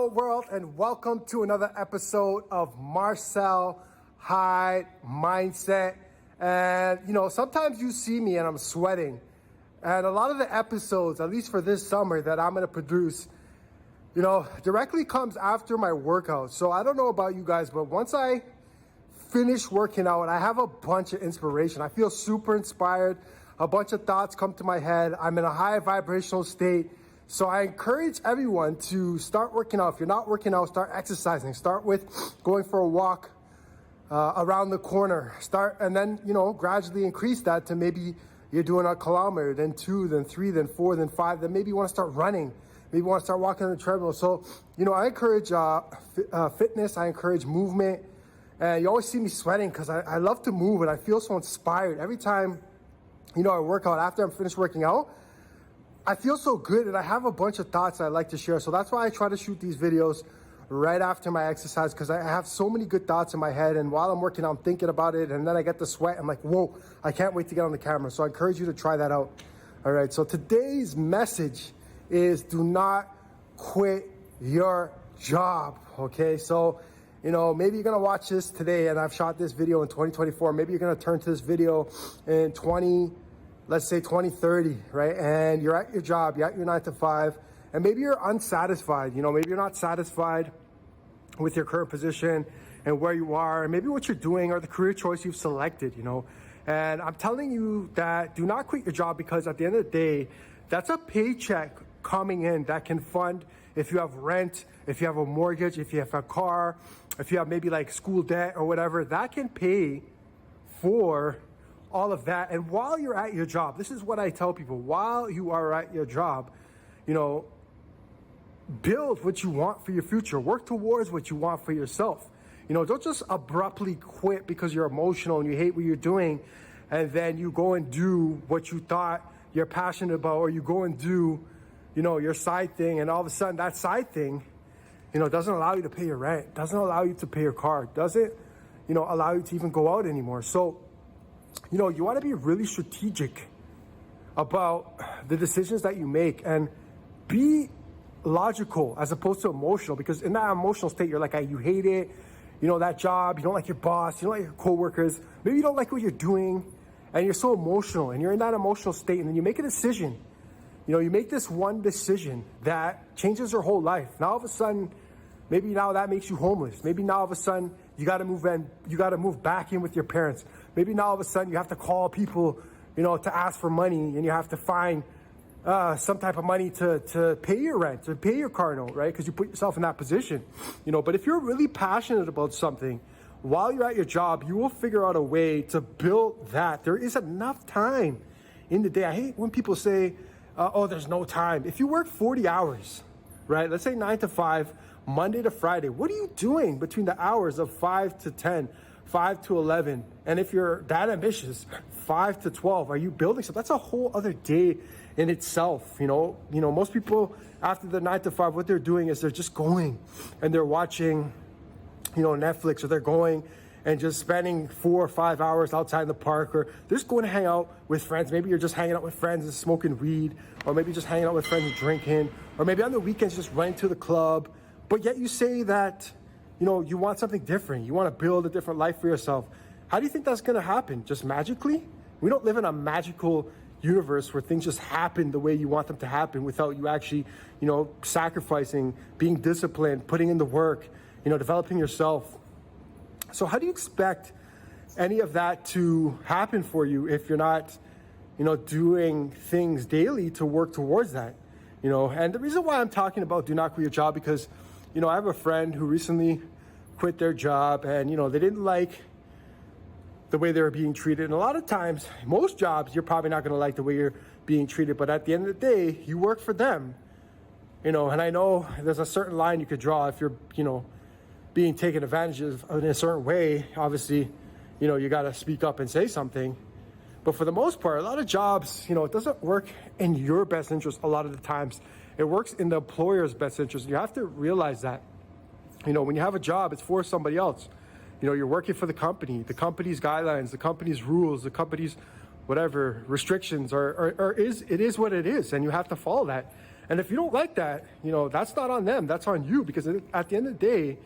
Hello, world, and welcome to another episode of Marcel Hyde Mindset. And, sometimes you see me and I'm sweating. And a lot of the episodes, at least for this summer, that I'm going to produce, directly comes after my workout. So I don't know about you guys, but once I finish working out, I have a bunch of inspiration. I feel super inspired. A bunch of thoughts come to my head. I'm in a high vibrational state. So I encourage everyone to start working out. If you're not working out, start exercising. Start with going for a walk around the corner. And then, gradually increase that to maybe you're doing a kilometer, then 2, then 3, then 4, then 5. Then maybe you want to start running. Maybe you want to start walking on the treadmill. So, I encourage fitness. I encourage movement. And you always see me sweating because I love to move and I feel so inspired. Every time, I work out, after I'm finished working out, I feel so good and I have a bunch of thoughts I'd like to share. So that's why I try to shoot these videos right after my exercise, because I have so many good thoughts in my head. And while I'm working, I'm thinking about it. And then I get the sweat. I'm like, whoa, I can't wait to get on the camera. So I encourage you to try that out. All right. So today's message is do not quit your job. Okay. So, maybe you're going to watch this today and I've shot this video in 2024. Maybe you're going to turn to this video in 2030, right? And you're at your job, you're at your 9 to 5, and maybe you're unsatisfied. Maybe you're not satisfied with your current position and where you are, and maybe what you're doing or the career choice you've selected, And I'm telling you that do not quit your job, because at the end of the day, that's a paycheck coming in that can fund if you have rent, if you have a mortgage, if you have a car, if you have maybe like school debt or whatever, that can pay for all of that. And while you're at your job, this is what I tell people: while you are at your job, build what you want for your future, work towards what you want for yourself. Don't just abruptly quit because you're emotional and you hate what you're doing, and then you go and do what you thought you're passionate about, or you go and do, your side thing, and all of a sudden that side thing, doesn't allow you to pay your rent, doesn't allow you to pay your car, doesn't, allow you to even go out anymore. So, you want to be really strategic about the decisions that you make and be logical as opposed to emotional, because in that emotional state, you're like, you hate it, that job, you don't like your boss, you don't like your coworkers, maybe you don't like what you're doing, and you're so emotional and you're in that emotional state, and then you make a decision. You make this one decision that changes your whole life. Now all of a sudden, maybe now that makes you homeless. Maybe now all of a sudden you got to move back in with your parents. Maybe now all of a sudden you have to call people, to ask for money, and you have to find some type of money to pay your rent, to pay your car note, right? Because you put yourself in that position, But if you're really passionate about something, while you're at your job, you will figure out a way to build that. There is enough time in the day. I hate when people say, there's no time. If you work 40 hours, right? Let's say 9 to 5, Monday to Friday. What are you doing between the hours of 5 to 10, 5 to 11? And if you're that ambitious, 5 to 12, are you building something? That's a whole other day in itself. Most people after the 9 to 5, what they're doing is they're just going and they're watching, Netflix, or they're going and just spending 4 or 5 hours outside in the park, or they're just going to hang out with friends. Maybe you're just hanging out with friends and smoking weed, or maybe just hanging out with friends and drinking, or maybe on the weekends just running to the club. But yet you say that, you want something different. You want to build a different life for yourself. How do you think that's going to happen? Just magically? We don't live in a magical universe where things just happen the way you want them to happen without you actually, sacrificing, being disciplined, putting in the work, developing yourself. So how do you expect any of that to happen for you if you're not, doing things daily to work towards that? And the reason why I'm talking about do not quit your job, because, I have a friend who recently quit their job, and, they didn't like the way they were being treated. And a lot of times, most jobs, you're probably not going to like the way you're being treated, but at the end of the day, you work for them, and I know there's a certain line you could draw if you're, being taken advantage of in a certain way. Obviously, you got to speak up and say something. But for the most part, a lot of jobs, it doesn't work in your best interest. A lot of the times it works in the employer's best interest. You have to realize that, when you have a job, it's for somebody else. You're working for the company's guidelines, the company's rules, the company's whatever restrictions it is what it is. And you have to follow that. And if you don't like that, that's not on them, that's on you, because at the end of the day,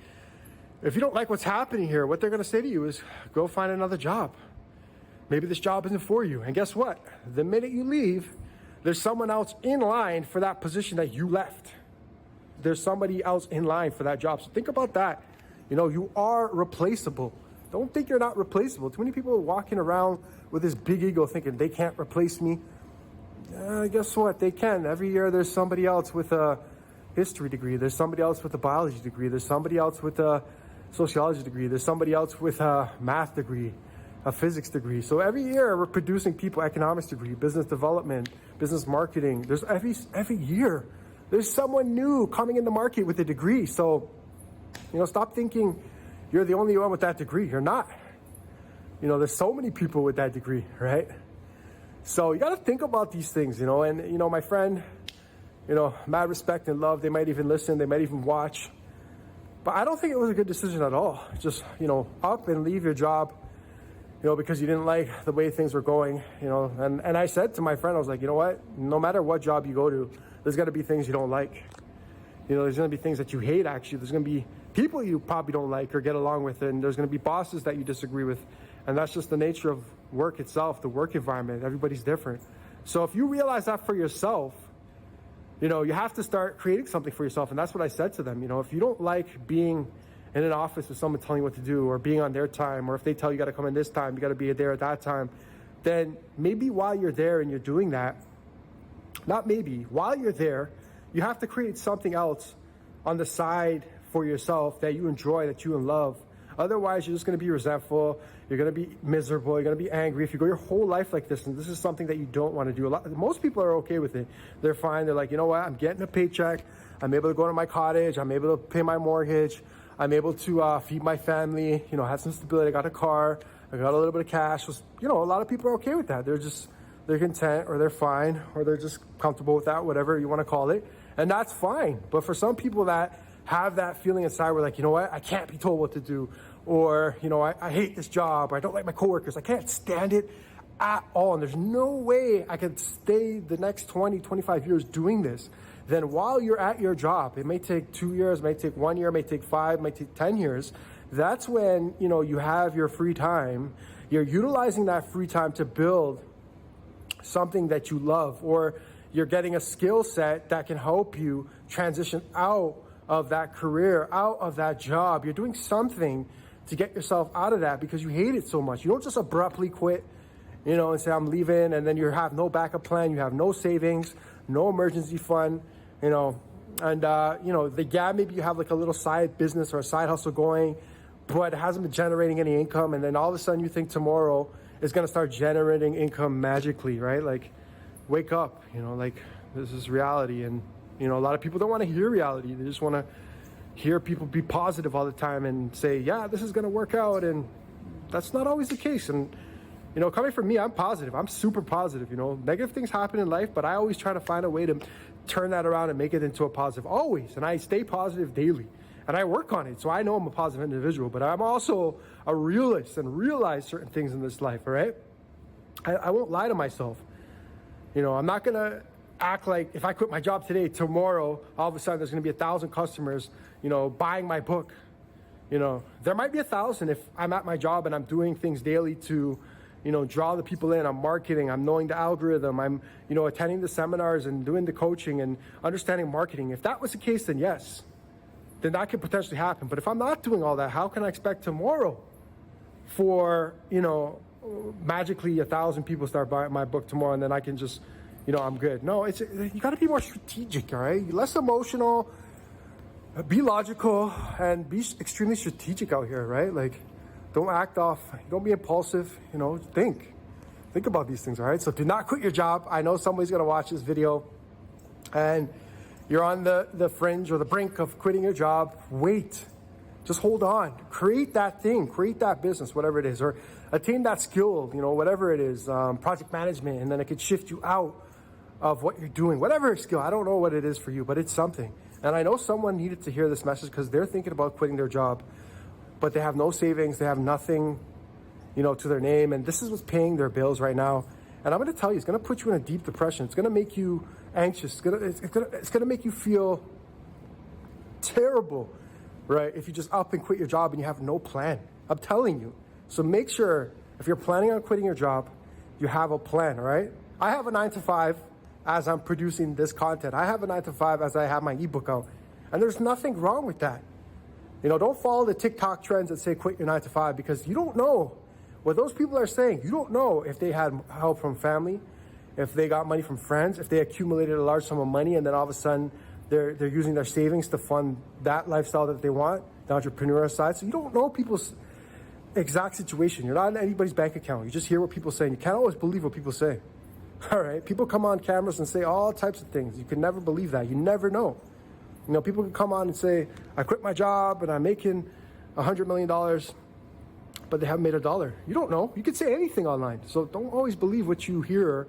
if you don't like what's happening here, what they're going to say to you is, go find another job. Maybe this job isn't for you. And guess what? The minute you leave, there's someone else in line for that position that you left. There's somebody else in line for that job. So think about that. You are replaceable. Don't think you're not replaceable. Too many people are walking around with this big ego thinking they can't replace me. Guess what? They can. Every year there's somebody else with a history degree. There's somebody else with a biology degree. There's somebody else with a sociology degree. There's somebody else with a math degree, a physics degree. So every year we're producing people, economics degree, business development, business marketing. There's every year there's someone new coming in the market with a degree. So, stop thinking you're the only one with that degree. You're not. There's so many people with that degree, right? So you got to think about these things, and, my friend, mad respect and love. They might even listen. They might even watch. But I don't think it was a good decision at all. Just, up and leave your job, because you didn't like the way things were going, and I said to my friend, I was like, you know what, no matter what job you go to, there's going to be things you don't like. There's going to be things that you hate, actually. There's going to be people you probably don't like or get along with, and there's going to be bosses that you disagree with. And that's just the nature of work itself, the work environment. Everybody's different. So if you realize that for yourself, you have to start creating something for yourself. And that's what I said to them. If you don't like being in an office with someone telling you what to do, or being on their time, or if they tell you got to come in this time, you got to be there at that time, then maybe while you're there and you're doing that, not maybe, while you're there, you have to create something else on the side for yourself that you enjoy, that you love. Otherwise, you're just going to be resentful. You're going to be miserable. You're going to be angry if you go your whole life like this. And this is something that you don't want to do. Most people are okay with it. They're fine. They're like, you know what? I'm getting a paycheck. I'm able to go to my cottage. I'm able to pay my mortgage. I'm able to feed my family. Have some stability. I got a car. I got a little bit of cash. A lot of people are okay with that. They're content, or they're fine, or they're just comfortable with that, whatever you want to call it. And that's fine. But for some people that have that feeling inside where, like, you know what, I can't be told what to do, or, I hate this job, or I don't like my coworkers, I can't stand it at all, and there's no way I could stay the next 20, 25 years doing this, then while you're at your job, it may take 2 years, it may take 1 year, it may take 5, it may take 10 years, that's when, you have your free time. You're utilizing that free time to build something that you love, or you're getting a skill set that can help you transition out of that career, out of that job. You're doing something to get yourself out of that because you hate it so much. You don't just abruptly quit, and say, I'm leaving, and then you have no backup plan, you have no savings, no emergency fund, and, maybe you have like a little side business or a side hustle going, but it hasn't been generating any income, and then all of a sudden you think tomorrow is going to start generating income magically, right? Like, wake up, this is reality. And, a lot of people don't want to hear reality. They just want to hear people be positive all the time and say, yeah, this is going to work out. And that's not always the case. And, coming from me, I'm positive. I'm super positive. Negative things happen in life, but I always try to find a way to turn that around and make it into a positive, always. And I stay positive daily, and I work on it. So I know I'm a positive individual, but I'm also a realist and realize certain things in this life, all right? I won't lie to myself. I'm not going to act like if I quit my job today, tomorrow, all of a sudden there's going to be 1,000 customers, buying my book. There might be 1,000 if I'm at my job and I'm doing things daily to, draw the people in. I'm marketing, I'm knowing the algorithm, I'm, attending the seminars and doing the coaching and understanding marketing. If that was the case, then yes, then that could potentially happen. But if I'm not doing all that, how can I expect tomorrow for, magically 1,000 people start buying my book tomorrow and then I can just, I'm good? No, you got to be more strategic, all right? Less emotional, be logical, and be extremely strategic out here, right? Like, don't act off, don't be impulsive, think about these things, all right? So do not quit your job. I know somebody's going to watch this video and you're on the fringe or the brink of quitting your job. Wait, just hold on, create that thing, create that business, whatever it is, or attain that skill, whatever it is, project management, and then it could shift you out of what you're doing, whatever skill. I don't know what it is for you, but it's something. And I know someone needed to hear this message because they're thinking about quitting their job, but they have no savings, they have nothing, to their name, and this is what's paying their bills right now. And I'm going to tell you, it's going to put you in a deep depression. It's going to make you anxious. It's gonna make you feel terrible, right? If you just up and quit your job and you have no plan. I'm telling you. So make sure if you're planning on quitting your job, you have a plan, all right? I have a 9 to 5 as I'm producing this content. I have a 9 to 5 as I have my ebook out. And there's nothing wrong with that. You know, don't follow the TikTok trends that say quit your 9 to 5 because you don't know what those people are saying. You don't know if they had help from family, if they got money from friends, if they accumulated a large sum of money and then all of a sudden they're using their savings to fund that lifestyle that they want, the entrepreneurial side. So you don't know people's exact situation. You're not in anybody's bank account. You just hear what people say. You can't always believe what people say. All right? People come on cameras and say all types of things. You can never believe that. You never know. You know, people can come on and say, I quit my job and I'm making $100 million, but they haven't made $1. You don't know. You can say anything online. So don't always believe what you hear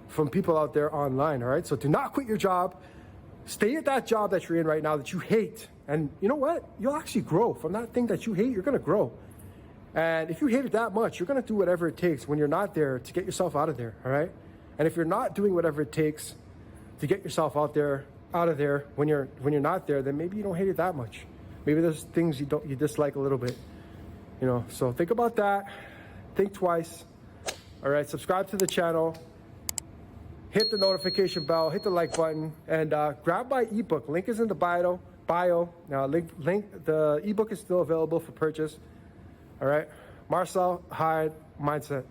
from people out there online, all right? So do not quit your job. Stay at that job that you're in right now that you hate. And you know what? You'll actually grow. From that thing that you hate, you're going to grow. And if you hate it that much, you're going to do whatever it takes when you're not there to get yourself out of there, all right? And if you're not doing whatever it takes to get yourself out of there when you're not there, then maybe you don't hate it that much. Maybe there's things you dislike a little bit, you know? So think about that. Think twice. All right, subscribe to the channel. Hit the notification bell, hit the like button, and grab my ebook. Link is in the bio. Now, the ebook is still available for purchase. All right, Marcel Hyde Mindset.